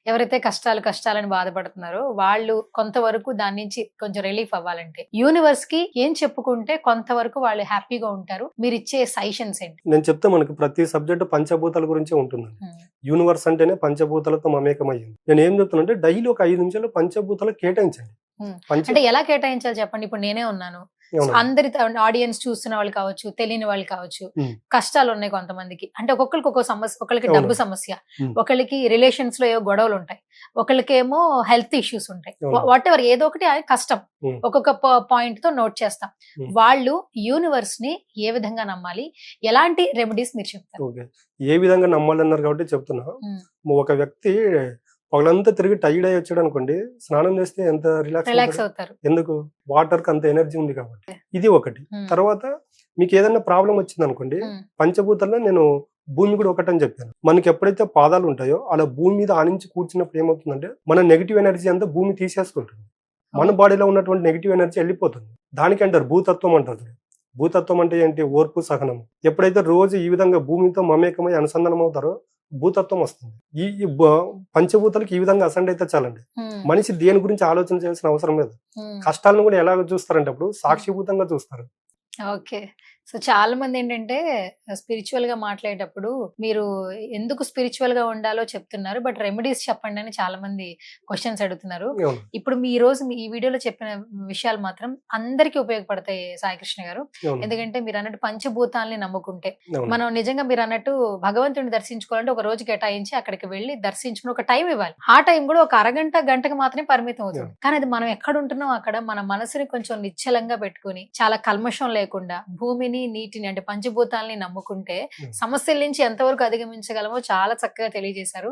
ఎవరైతే కష్టాలని బాధపడుతున్నారో వాళ్ళు కొంతవరకు దాని నుంచి కొంచెం రిలీఫ్ అవ్వాలంటే యూనివర్స్ కి ఏం చెప్పుకుంటే కొంతవరకు వాళ్ళు హ్యాపీగా ఉంటారు? మీరు ఇచ్చే సజెషన్స్ ఏంటి? నేను చెప్తే మనకి ప్రతి సబ్జెక్ట్ పంచభూతాల గురించే ఉంటుందండి. యూనివర్స్ అంటేనే పంచభూతాలతో మమేకమయ్యింది. నేను ఏం చెప్తున్నానంటే డైలీ ఒక 5 నిమిషాలు పంచభూతాలకు కేటాయించండి. అంటే ఎలా కేటాయించాలి చెప్పండి? ఇప్పుడు నేనే ఉన్నాను, అందరి ఆడియన్స్ చూస్తున్న వాళ్ళు కావచ్చు, తెలియని వాళ్ళు కావచ్చు, కష్టాలు ఉన్నాయి కొంతమందికి. అంటే ఒక్కొక్కరికి ఒక్కో సమస్య, ఒకళ్ళకి డబ్బు సమస్య, ఒకళ్ళకి రిలేషన్స్ లో ఏవో గొడవలు ఉంటాయి, ఒకళ్ళకేమో హెల్త్ ఇష్యూస్ ఉంటాయి, వాట్ ఎవర్ ఏదో ఒకటి కష్టం ఒక్కొక్క పాయింట్ తో నోట్ చేస్తాం. వాళ్ళు యూనివర్స్ ని ఏ విధంగా నమ్మాలి, ఎలాంటి రెమెడీస్ మీరు చెప్తారు? ఏ విధంగా నమ్మాలన్నారు కాబట్టి చెప్తున్నా. ఒక వ్యక్తి పగలంతా తిరిగి టైర్డ్ అయ్యి వచ్చాడు అనుకోండి, స్నానం చేస్తే ఎంత రిలాక్స్ అవుతారు. ఎందుకు? వాటర్ కి అంత ఎనర్జీ ఉంది కాబట్టి. ఇది ఒకటి. తర్వాత మీకు ఏదైనా ప్రాబ్లం వచ్చింది అనుకోండి, పంచభూతాల్లో నేను భూమి కూడా ఒకటని చెప్పాను. మనకి ఎప్పుడైతే పాదాలు ఉంటాయో అలా భూమి మీద ఆనించి కూర్చున్నప్పుడు ఏమవుతుందంటే మన నెగిటివ్ ఎనర్జీ అంతా భూమి తీసేసుకుంటుంది. మన బాడీలో ఉన్నటువంటి నెగిటివ్ ఎనర్జీ వెళ్ళిపోతుంది. దానికి అంటారు భూతత్వం అంటారు. భూతత్వం అంటే ఏంటి? ఓర్పు, సహనం. ఎప్పుడైతే రోజు ఈ విధంగా భూమితో మమేకమై అనుసంధానం అవుతారో భూతత్వం వస్తుంది. ఈ పంచభూతాలకు ఈ విధంగా అసెండ్ అయితే చాలండి. మనిషి దేని గురించి ఆలోచన చేయాల్సిన అవసరం లేదు. కష్టాలను కూడా ఎలాగ చూస్తారంటే అప్పుడు సాక్షిభూతంగా చూస్తారు. ఓకే. సో చాలా మంది ఏంటంటే స్పిరిచువల్ గా మాట్లాడేటప్పుడు మీరు ఎందుకు స్పిరిచువల్ గా ఉండాలో చెప్తున్నారు, బట్ రెమెడీస్ చెప్పండి అని చాలా మంది క్వశ్చన్స్ అడుగుతున్నారు. ఇప్పుడు మీ రోజు ఈ వీడియోలో చెప్పిన విషయాలు మాత్రం అందరికీ ఉపయోగపడతాయి సాయి కృష్ణ గారు. ఎందుకంటే మీరు అన్నట్టు పంచభూతాలని నమ్ముకుంటే మనం నిజంగా మీరు అన్నట్టు భగవంతుడిని దర్శించుకోవాలంటే ఒక రోజు కేటాయించి అక్కడికి వెళ్ళి దర్శించుకుని ఒక టైం ఇవ్వాలి. ఆ టైం కూడా ఒక అరగంట గంటకు మాత్రమే పరిమితం అవుతుంది. కానీ అది మనం ఎక్కడ ఉంటున్నాం అక్కడ మన మనసుని కొంచెం నిశ్చలంగా పెట్టుకుని చాలా కల్మషం లేకుండా భూమిని, నీటిని అంటే పంచభూతాలని నమ్ముకుంటే సమస్యల నుంచి ఎంతవరకు అధిగమించగలమో చాలా చక్కగా తెలియజేశారు.